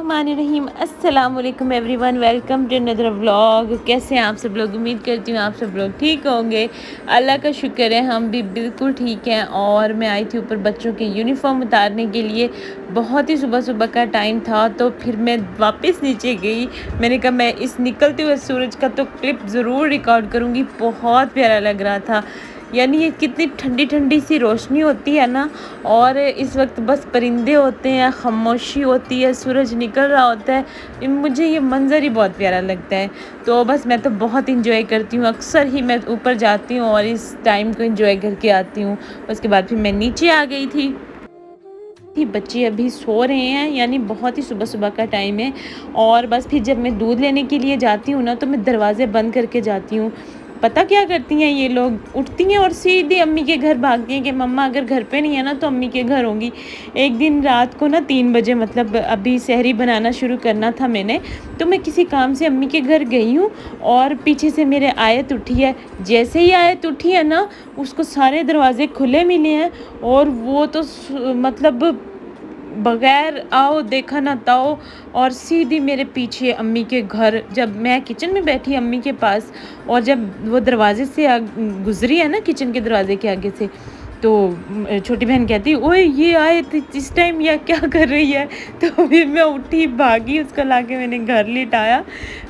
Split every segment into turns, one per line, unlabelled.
बिस्मिल्लाहिर्रहमानिर्रहीम। अस्सलाम वालेकुम everyone, welcome to another vlog. कैसे हैं आप सब लोग? उम्मीद करती हूँ आप सब लोग ठीक होंगे। अल्लाह का शुक्र है हम भी बिल्कुल ठीक हैं। और मैं आई थी ऊपर बच्चों के यूनिफॉर्म उतारने के लिए। बहुत ही सुबह सुबह का टाइम था तो फिर मैं वापस नीचे गई। मैंने कहा मैं इस निकलते हुए सूरज का तो क्लिप ज़रूर रिकॉर्ड करूँगी। बहुत प्यारा लग रहा था, यानी ये कितनी ठंडी ठंडी सी रोशनी होती है ना। और इस वक्त बस परिंदे होते हैं, खामोशी होती है, सूरज निकल रहा होता है। मुझे ये मंज़र ही बहुत प्यारा लगता है। तो बस मैं तो बहुत इंजॉय करती हूँ। अक्सर ही मैं ऊपर जाती हूँ और इस टाइम को इंजॉय करके आती हूँ। उसके बाद फिर मैं नीचे आ गई थी। बच्चे अभी सो रहे हैं, यानी बहुत ही सुबह सुबह का टाइम है। और बस फिर जब मैं दूध लेने के लिए जाती हूँ ना तो मैं दरवाज़े बंद करके जाती हूँ। पता क्या करती हैं ये लोग? उठती हैं और सीधे अम्मी के घर भागती हैं कि मम्मा अगर घर पे नहीं है ना तो अम्मी के घर होंगी। एक दिन रात को ना 3 बजे, मतलब अभी सहरी बनाना शुरू करना था मैंने, तो मैं किसी काम से अम्मी के घर गई हूँ और पीछे से मेरे आयत उठी है। जैसे ही आयत उठी है ना, उसको सारे दरवाजे खुले मिले हैं और वो तो मतलब बगैर आओ देखा ना ताओ, और सीधी मेरे पीछे अम्मी के घर। जब मैं किचन में बैठी अम्मी के पास और जब वो दरवाजे से गुजरी है ना, किचन के दरवाजे के आगे से, तो छोटी बहन कहती ओए ये आए इस टाइम, या क्या कर रही है? तो फिर मैं उठी भागी, उसको लाके मैंने घर लिटाया।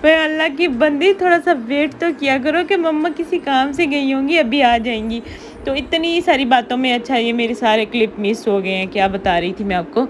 मैं अल्लाह की बंदी, थोड़ा सा वेट तो किया करो कि मम्मा किसी काम से गई होंगी, अभी आ जाएंगी। तो इतनी सारी बातों में अच्छा ये मेरे सारे क्लिप मिस हो गए हैं। क्या बता रही थी मैं आपको?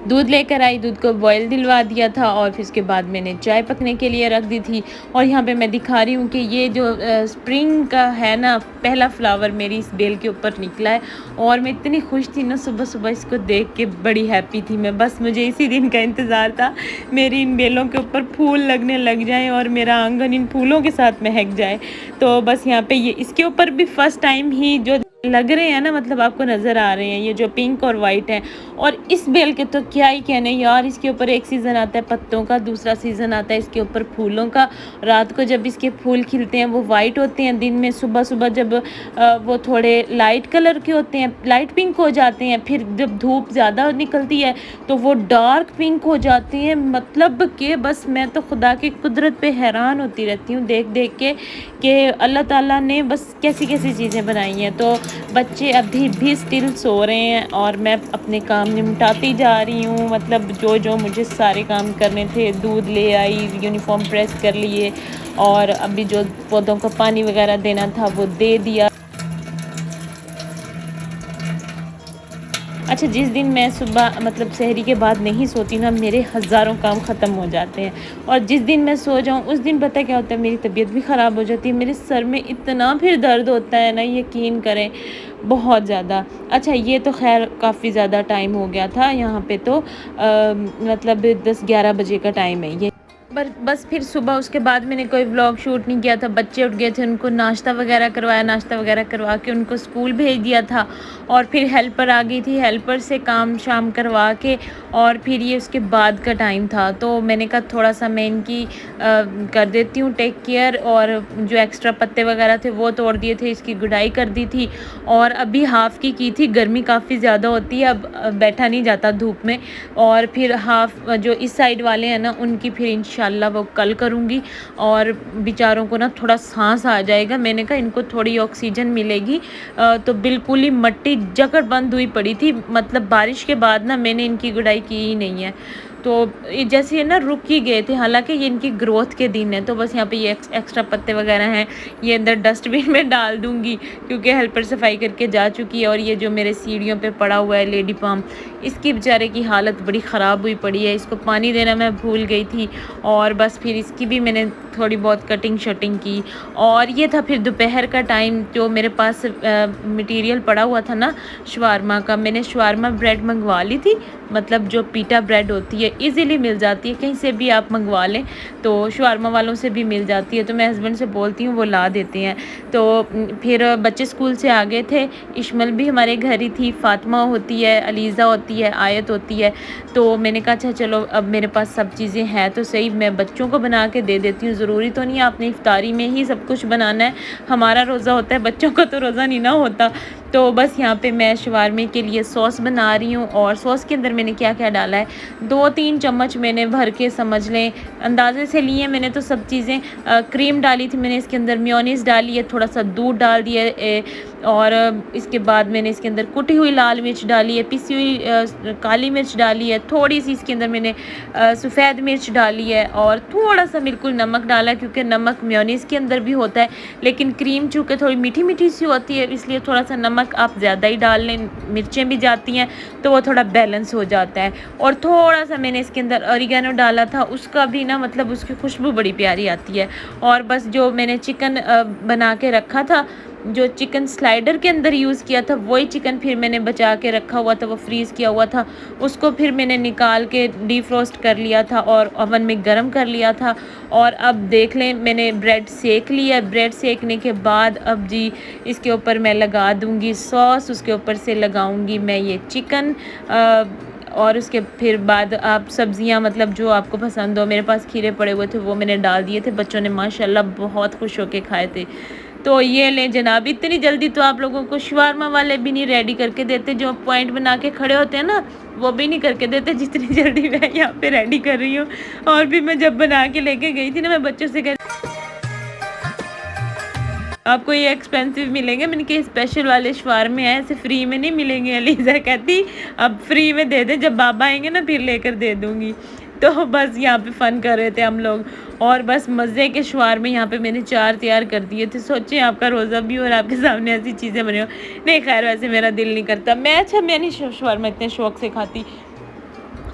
दूध लेकर आई, दूध को बॉयल दिलवा दिया था और फिर उसके बाद मैंने चाय पकने के लिए रख दी थी। और यहाँ पे मैं दिखा रही हूँ कि ये जो स्प्रिंग का है ना, पहला फ्लावर मेरी इस बेल के ऊपर निकला है। और मैं इतनी खुश थी ना सुबह सुबह, इसको देख के बड़ी हैप्पी थी मैं। बस मुझे इसी दिन का इंतज़ार था, मेरी इन बेलों के ऊपर फूल लगने लग जाएँ और मेरा आंगन इन फूलों के साथ महक जाए। तो बस यहाँ पे ये इसके ऊपर भी फर्स्ट टाइम ही जो लग रहे हैं ना, मतलब आपको नज़र आ रहे हैं, ये जो पिंक और वाइट हैं। और इस बेल के तो क्या ही कहने यार, इसके ऊपर एक सीज़न आता है पत्तों का, दूसरा सीज़न आता है इसके ऊपर फूलों का। रात को जब इसके फूल खिलते हैं वो वाइट होते हैं, दिन में सुबह सुबह जब वो थोड़े लाइट कलर के होते हैं, लाइट पिंक हो जाते हैं। फिर जब धूप ज़्यादा निकलती है तो वो डार्क पिंक हो जाते हैं। मतलब कि बस मैं तो खुदा की कुदरत पे हैरान होती रहती हूँ देख देख के कि अल्लाह ताला ने बस कैसी कैसी चीज़ें बनाई हैं। तो बच्चे अभी भी स्टिल सो रहे हैं और मैं अपने काम निपटाती जा रही हूँ। मतलब जो जो मुझे सारे काम करने थे, दूध ले आई, यूनिफॉर्म प्रेस कर लिए और अभी जो पौधों को पानी वगैरह देना था वो दे दिया। अच्छा, जिस दिन मैं सुबह मतलब सहरी के बाद नहीं सोती ना, मेरे हज़ारों काम ख़त्म हो जाते हैं। और जिस दिन मैं सो जाऊँ उस दिन पता क्या होता है, मेरी तबीयत भी ख़राब हो जाती है। मेरे सर में इतना फिर दर्द होता है ना, यकीन करें, बहुत ज़्यादा। अच्छा, ये तो खैर काफ़ी ज़्यादा टाइम हो गया था यहाँ पे तो मतलब 10-11 बजे का टाइम है ये। पर बस फिर सुबह उसके बाद मैंने कोई व्लॉग शूट नहीं किया था। बच्चे उठ गए थे, उनको नाश्ता वगैरह करवाया, नाश्ता वगैरह करवा के उनको स्कूल भेज दिया था। और फिर हेल्पर आ गई थी, हेल्पर से काम शाम करवा के और फिर ये उसके बाद का टाइम था। तो मैंने कहा थोड़ा सा मैं इनकी कर देती हूँ टेक केयर। और जो एक्स्ट्रा पत्ते वगैरह थे वो तोड़ दिए थे, इसकी गुडाई कर दी थी। और अभी हाफ़ की थी, गर्मी काफ़ी ज़्यादा होती है, अब बैठा नहीं जाता धूप में। और फिर हाफ़ जो इस साइड वाले हैं ना, उनकी फिर इंशाल्लाह वो कल करूँगी। और बेचारों को ना थोड़ा सांस आ जाएगा। मैंने कहा इनको थोड़ी ऑक्सीजन मिलेगी। तो बिल्कुल ही मट्टी जकड़ बंद हुई पड़ी थी, मतलब बारिश के बाद ना मैंने इनकी गुड़ाई की ही नहीं है। तो ये जैसे ये ना रुक ही गए थे, हालांकि ये इनकी ग्रोथ के दिन है। तो बस यहाँ पे ये एक्स्ट्रा पत्ते वगैरह हैं, ये अंदर डस्टबिन में डाल दूँगी क्योंकि हेल्पर सफाई करके जा चुकी है। और ये जो मेरे सीढ़ियों पे पड़ा हुआ है लेडी पाम, इसकी बेचारे की हालत बड़ी ख़राब हुई पड़ी है, इसको पानी देना मैं भूल गई थी। और बस फिर इसकी भी मैंने थोड़ी बहुत कटिंग शटिंग की। और ये था फिर दोपहर का टाइम, जो मेरे पास मटेरियल पड़ा हुआ था ना शवारमा का, मैंने शवारमा ब्रेड मंगवा ली थी। मतलब जो पीटा ब्रेड होती है इजीली मिल जाती है, कहीं से भी आप मंगवा लें तो शवारमा वालों से भी मिल जाती है। तो मैं हस्बैंड से बोलती हूँ वो ला देते हैं। तो फिर बच्चे स्कूल से आ गए थे, इश्मल भी हमारे घर ही थी, फ़ातिमा होती है, अलीज़ा होती है, आयत होती है। तो मैंने कहा अच्छा चलो अब मेरे पास सब चीज़ें हैं तो सही, मैं बच्चों को बना के दे देती हूँ। ज़रूरी तो नहीं है आपने इफ्तारी में ही सब कुछ बनाना है, हमारा रोज़ा होता है, बच्चों का तो रोज़ा नहीं ना होता। तो बस यहाँ पे मैं शवारमे के लिए सॉस बना रही हूँ। और सॉस के अंदर मैंने क्या क्या डाला है, 2-3 चम्मच मैंने भर के समझ लें अंदाजे से लिए मैंने तो सब चीज़ें। क्रीम डाली थी मैंने, इसके अंदर मेयोनीज़ डाली है, थोड़ा सा दूध डाल दिया और इसके बाद मैंने इसके अंदर कुटी हुई लाल मिर्च डाली है, पिसी हुई काली मिर्च डाली है, थोड़ी सी इसके अंदर मैंने सफ़ेद मिर्च डाली है और थोड़ा सा बिल्कुल नमक डाला है, क्योंकि नमक मेयोनीज़ के अंदर भी होता है, लेकिन क्रीम चूँकि थोड़ी मीठी मीठी सी होती है इसलिए थोड़ा सा नमक आप ज़्यादा ही डाल लें, मिर्चें भी जाती हैं तो वो थोड़ा बैलेंस हो जाता है। और थोड़ा सा मैंने इसके अंदर ऑरिगेनो डाला था, उसका भी ना मतलब उसकी खुशबू बड़ी प्यारी आती है। और बस जो मैंने चिकन बना के रखा था, जो चिकन स्लाइडर के अंदर यूज़ किया था, वही चिकन फिर मैंने बचा के रखा हुआ था, वो फ्रीज़ किया हुआ था, उसको फिर मैंने निकाल के डीफ्रोस्ट कर लिया था और ओवन में गरम कर लिया था। और अब देख लें मैंने ब्रेड सेक लिया। ब्रेड सेकने के बाद अब जी इसके ऊपर मैं लगा दूँगी सॉस, उसके ऊपर से लगाऊँगी मैं ये चिकन और उसके फिर बाद आप सब्ज़ियाँ मतलब जो आपको पसंद हो। मेरे पास खीरे पड़े हुए थे वो मैंने डाल दिए थे, बच्चों ने माशाल्लाह बहुत खुश होके खाए थे। तो ये लें जनाब, इतनी जल्दी तो आप लोगों को शवारमा वाले भी नहीं रेडी करके देते, जो पॉइंट बना के खड़े होते हैं ना वो भी नहीं करके देते जितनी जल्दी मैं यहाँ पे रेडी कर रही हूँ। और भी मैं जब बना के लेके गई थी ना, मैं बच्चों से आपको ये एक्सपेंसिव मिलेंगे, मैंने कहा स्पेशल वाले शवारमे हैं, ऐसे फ्री में नहीं मिलेंगे। अलीज़ा कहती अब फ्री में दे दे, जब बाबा आएंगे ना फिर लेकर दे दूँगी। तो बस यहाँ पे फ़न कर रहे थे हम लोग और बस मज़े के शवारमे यहाँ पे मैंने 4 तैयार कर दिए थे। सोचें आपका रोज़ा भी और आपके सामने ऐसी चीज़ें बनी हो। नहीं खैर वैसे मेरा दिल नहीं करता, मैं नहीं शवारमा इतने शौक़ से खाती।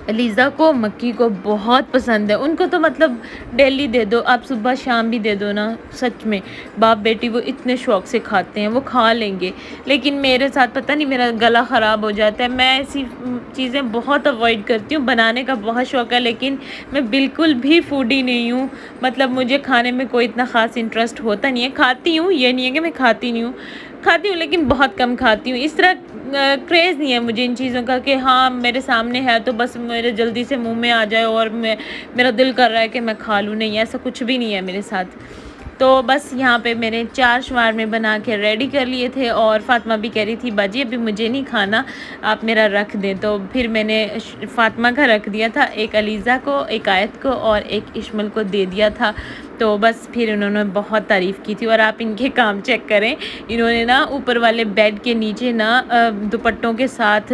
अलीज़ा को मक्की को बहुत पसंद है, उनको तो मतलब डेली दे दो आप, सुबह शाम भी दे दो ना, सच में बाप बेटी वो इतने शौक़ से खाते हैं, वो खा लेंगे। लेकिन मेरे साथ पता नहीं मेरा गला ख़राब हो जाता है, मैं ऐसी चीज़ें बहुत अवॉइड करती हूँ। बनाने का बहुत शौक़ है लेकिन मैं बिल्कुल भी फूडी नहीं हूँ, मतलब मुझे खाने में कोई इतना ख़ास इंटरेस्ट होता नहीं है। खाती हूँ, ये नहीं है कि मैं खाती नहीं हूँ, खाती हूँ लेकिन बहुत कम खाती हूँ। इस तरह क्रेज़ नहीं है मुझे इन चीज़ों का कि हाँ मेरे सामने है तो बस मेरे जल्दी से मुंह में आ जाए और मेरा दिल कर रहा है कि मैं खा लूँ, नहीं ऐसा कुछ भी नहीं है मेरे साथ। तो बस यहाँ पे मैंने 4 शवारमे बना के रेडी कर लिए थे और फ़ातिमा भी कह रही थी बाजी अभी मुझे नहीं खाना, आप मेरा रख दें। तो फिर मैंने फ़ातिमा का रख दिया था, एक अलीज़ा को, एक आयत को और एक इश्मल को दे दिया था। तो बस फिर उन्होंने बहुत तारीफ़ की थी। और आप इनके काम चेक करें, इन्होंने ना ऊपर वाले बेड के नीचे ना दुपट्टों के साथ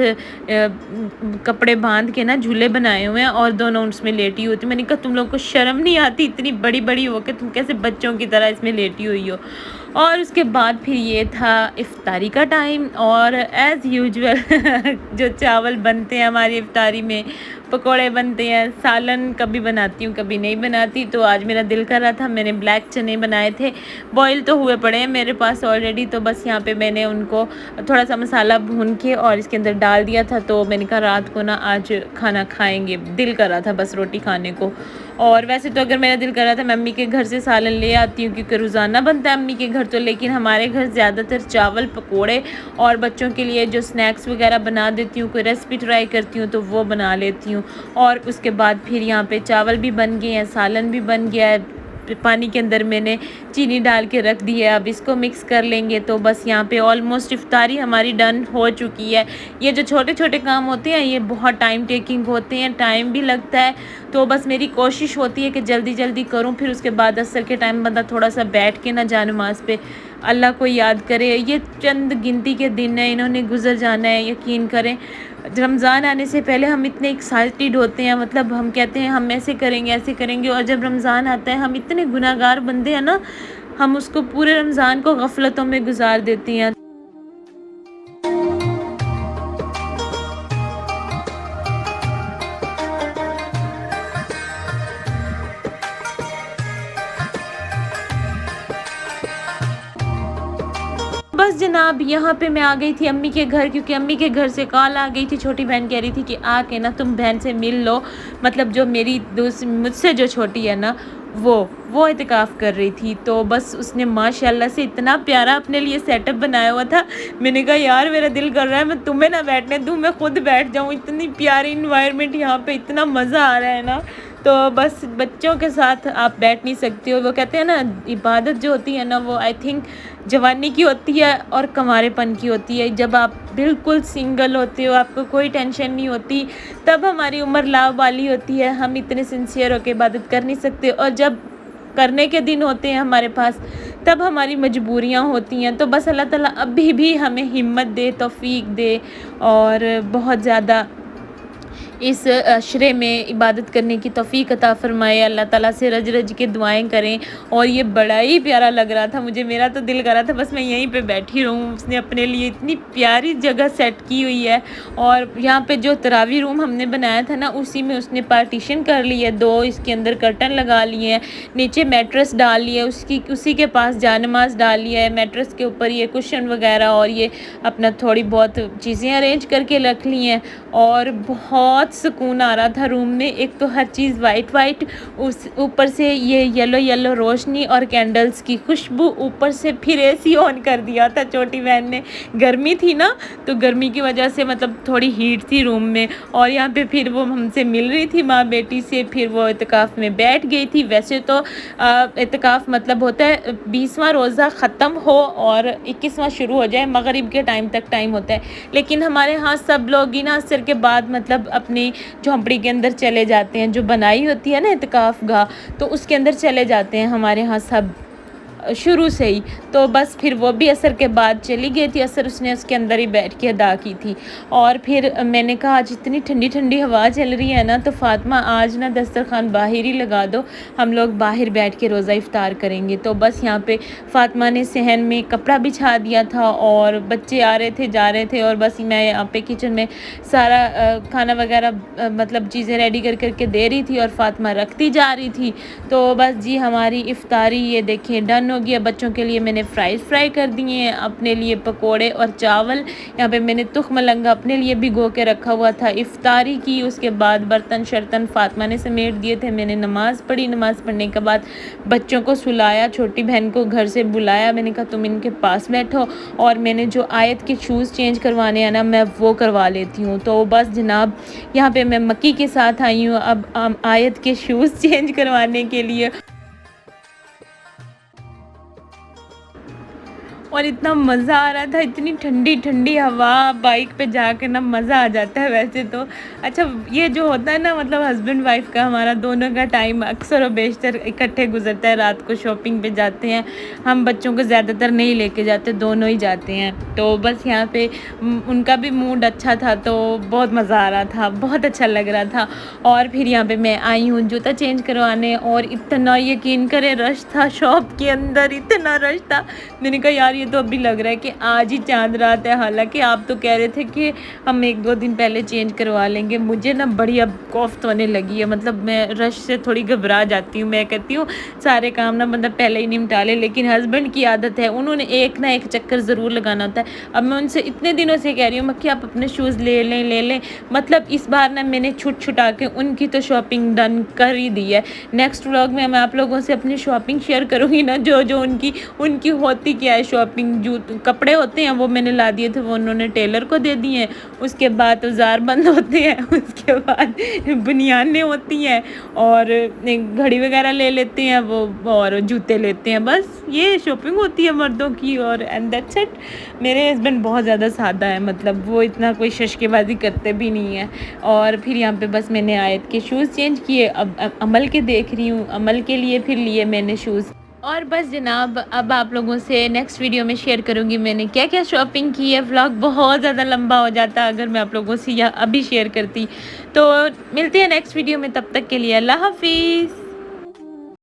कपड़े बांध के ना झूले बनाए हुए हैं और दोनों उसमें लेटी होती। मैंने कहा तुम लोग को शर्म नहीं आती, इतनी बड़ी बड़ी हो के तुम कैसे बच्चों की तरह इसमें लेटी हुई हो। और उसके बाद फिर ये था इफ्तारी का टाइम और एज़ यूजुअल जो चावल बनते हैं हमारी इफ्तारी में, पकोड़े बनते हैं, सालन कभी बनाती हूँ कभी नहीं बनाती। तो आज मेरा दिल कर रहा था, मैंने ब्लैक चने बनाए थे, बॉईल तो हुए पड़े हैं मेरे पास ऑलरेडी। तो बस यहाँ पे मैंने उनको थोड़ा सा मसाला भून के और इसके अंदर डाल दिया था। तो मैंने कहा रात को ना आज खाना खाएंगे, दिल कर रहा था बस रोटी खाने को। और वैसे तो अगर मेरा दिल कर रहा था मैं अम्मी के घर से सालन ले आती हूँ क्योंकि रोज़ाना बनता है अम्मी के घर तो, लेकिन हमारे घर ज़्यादातर चावल पकोड़े और बच्चों के लिए जो स्नैक्स वगैरह बना देती हूँ, कोई रेसिपी ट्राई करती हूँ तो वो बना लेती हूँ। और उसके बाद फिर यहाँ पे चावल भी बन गए हैं, सालन भी बन गया है, पानी के अंदर मैंने चीनी डाल के रख दी है, अब इसको मिक्स कर लेंगे। तो बस यहाँ पे ऑलमोस्ट इफ्तारी हमारी डन हो चुकी है। ये जो छोटे छोटे काम होते हैं ये बहुत टाइम टेकिंग होते हैं, टाइम भी लगता है, तो बस मेरी कोशिश होती है कि जल्दी जल्दी करूँ। फिर उसके बाद असर के टाइम बंदा थोड़ा सा बैठ के ना जा नमाज़ पे अल्लाह को याद करे। ये चंद गिनती के दिन है, इन्होंने गुजर जाना है। यकीन करें रमज़ान आने से पहले हम इतने एक्साइटेड होते हैं, मतलब हम कहते हैं हम ऐसे करेंगे और जब रमज़ान आता है हम इतने गुनाहगार बंदे हैं ना, हम उसको पूरे रमज़ान को गफलतों में गुजार देते हैं। बस जनाब यहाँ पे मैं आ गई थी अम्मी के घर, क्योंकि अम्मी के घर से कॉल आ गई थी, छोटी बहन कह रही थी कि आके ना तुम बहन से मिल लो, मतलब जो मेरी मुझसे जो छोटी है ना वो इत्तेकाफ़ कर रही थी। तो बस उसने माशाल्लाह से इतना प्यारा अपने लिए सेटअप बनाया हुआ था। मैंने कहा यार मेरा दिल कर रहा है मैं तुम्हें ना बैठने दूँ, मैं खुद बैठ जाऊँ, इतनी प्यारी इन्वायरमेंट यहाँ पे, इतना मज़ा आ रहा है ना। तो बस बच्चों के साथ आप बैठ नहीं सकते हो, वो कहते हैं ना इबादत जो होती है ना वो आई थिंक जवानी की होती है और कंवारेपन की होती है। जब आप बिल्कुल सिंगल होते हो, आपको कोई टेंशन नहीं होती, तब हमारी उम्र लाभ वाली होती है, हम इतने सिंसियर होकर इबादत कर नहीं सकते। और जब करने के दिन होते हैं हमारे पास, तब हमारी मजबूरियां होती हैं। तो बस अल्लाह ताला अभी भी हमें हिम्मत दे, तौफीक दे और बहुत ज़्यादा इस अशरे में इबादत करने की तौफ़ीक अता फ़रमाए। अल्लाह ताला से रज रज के दुआएं करें। और ये बड़ा ही प्यारा लग रहा था मुझे, मेरा तो दिल कर रहा था बस मैं यहीं पे बैठी रहूँ। उसने अपने लिए इतनी प्यारी जगह सेट की हुई है। और यहाँ पे जो तरावी रूम हमने बनाया था ना, उसी में उसने पार्टीशन कर ली है, 2 इसके अंदर कर्टन लगा लिए हैं, नीचे मैट्रेस डाल ली है, उसी के पास जानमाज़ डाल लिया है, मैट्रेस के ऊपर ये कुशन वगैरह और ये अपना थोड़ी बहुत चीज़ें अरेंज करके रख ली हैं। और बहुत सुकून आ रहा था रूम में। एक तो हर चीज़ वाइट वाइट, उस ऊपर से ये येलो येलो रोशनी और कैंडल्स की खुशबू, ऊपर से फिर एसी ऑन कर दिया था छोटी बहन ने। गर्मी थी ना, तो गर्मी की वजह से मतलब थोड़ी हीट थी रूम में। और यहाँ पे फिर वो हमसे मिल रही थी माँ बेटी से, फिर वो इत्तिकाफ़ में बैठ गई थी। वैसे तो इत्तिकाफ़ मतलब होता है 20वां रोज़ा ख़त्म हो और 21वां शुरू हो जाए, मगरिब के टाइम तक टाइम होता है। लेकिन हमारे यहाँ सब लोग ही ना असर के बाद मतलब अपनी झोंपड़ी के अंदर चले जाते हैं, जो बनाई होती है ना इत्तिकाफ़ गाह, तो उसके अंदर चले जाते हैं हमारे यहाँ सब शुरू से ही। तो बस फिर वो भी असर के बाद चली गई थी, असर उसने उसके अंदर ही बैठ के अदा की थी। और फिर मैंने कहा आज इतनी ठंडी ठंडी हवा चल रही है ना, तो फ़ातिमा आज ना दस्तरखान बाहर ही लगा दो, हम लोग बाहर बैठ के रोज़ा इफ्तार करेंगे। तो बस यहाँ पे फ़ातिमा ने सहन में कपड़ा बिछा दिया था और बच्चे आ रहे थे जा रहे थे, और बस मैं यहाँ पे किचन में सारा खाना वगैरह मतलब चीज़ें रेडी कर करके दे रही थी और फ़ातिमा रखती जा रही थी। तो बस जी हमारी इफ्तारी ये देखें डन हो गया। बच्चों के लिए मैंने फ्राई कर दिए हैं, अपने लिए पकोड़े और चावल। यहाँ पे मैंने तुख मलंगा अपने लिए भिगो के रखा हुआ था। इफ्तारी की, उसके बाद बर्तन शर्तन फ़ातिमा ने समेट दिए थे। मैंने नमाज़ पढ़ी, नमाज़ पढ़ने के बाद बच्चों को सुलाया, छोटी बहन को घर से बुलाया, मैंने कहा तुम इनके पास बैठो और मैंने जो आयत के शूज़ चेंज करवाने हैं ना, मैं वो करवा लेती हूँ। तो बस जनाब यहाँ पे मैं मक्की के साथ आई हूँ अब आयत के शूज़ चेंज करवाने के लिए। और इतना मज़ा आ रहा था, इतनी ठंडी ठंडी हवा, बाइक पे जाकर ना मज़ा आ जाता है वैसे तो। अच्छा ये जो होता है ना मतलब हस्बैंड वाइफ का, हमारा दोनों का टाइम अक्सर और बेशतर इकट्ठे गुजरता है। रात को शॉपिंग पे जाते हैं हम, बच्चों को ज़्यादातर नहीं लेके जाते, दोनों ही जाते हैं। तो बस यहाँ पे उनका भी मूड अच्छा था, तो बहुत मज़ा आ रहा था, बहुत अच्छा लग रहा था। और फिर यहाँ पे मैं आई हूँ जूता चेंज करवाने, और इतना यकीन करें रश था शॉप के अंदर, इतना रश था। मैंने कहा यार ये तो अभी लग रहा है कि आज ही चांद रात है। हालांकि आप तो कह रहे थे कि हम 1-2 दिन पहले चेंज करवा लेंगे। मुझे ना बड़ी अब कौफ़्त होने लगी है, मतलब मैं रश से थोड़ी घबरा जाती हूँ। मैं कहती हूँ सारे काम ना बंदा पहले ही निपटा ले, लेकिन हस्बैंड की आदत है, उन्होंने एक ना एक चक्कर ज़रूर लगाना होता है। अब मैं उनसे इतने दिनों से कह रही हूँ कि आप अपने शूज़ ले लें। मतलब इस बार ना मैंने छुटा के उनकी तो शॉपिंग डन कर ही दी है। नेक्स्ट व्लॉग में मैं आप लोगों से अपनी शॉपिंग शेयर करूँगी ना, जो उनकी होती क्या है शॉपिंग। कपड़े होते हैं वो मैंने ला दिए थे, वो उन्होंने टेलर को दे दिए हैं। उसके बाद औजार बंद होते हैं, उसके बाद बुनियानें होती हैं और घड़ी वगैरह ले लेते हैं वो, और जूते लेते हैं। बस ये शॉपिंग होती है मर्दों की, और एंड दैट्स इट। मेरे हस्बैंड बहुत ज़्यादा सादा है, मतलब वो इतना कोई शशकेबाजी करते भी नहीं है। और फिर यहाँ पे बस मैंने आयत के शूज़ चेंज किए, अब अमल के देख रही हूँ, अमल के लिए फिर लिए मैंने शूज़। और बस जनाब अब आप लोगों से नेक्स्ट वीडियो में शेयर करूँगी मैंने क्या क्या शॉपिंग की है। व्लॉग बहुत ज़्यादा लंबा हो जाता अगर मैं आप लोगों से यह अभी शेयर करती। तो मिलते हैं नेक्स्ट वीडियो में, तब तक के लिए अल्लाह हाफिज़।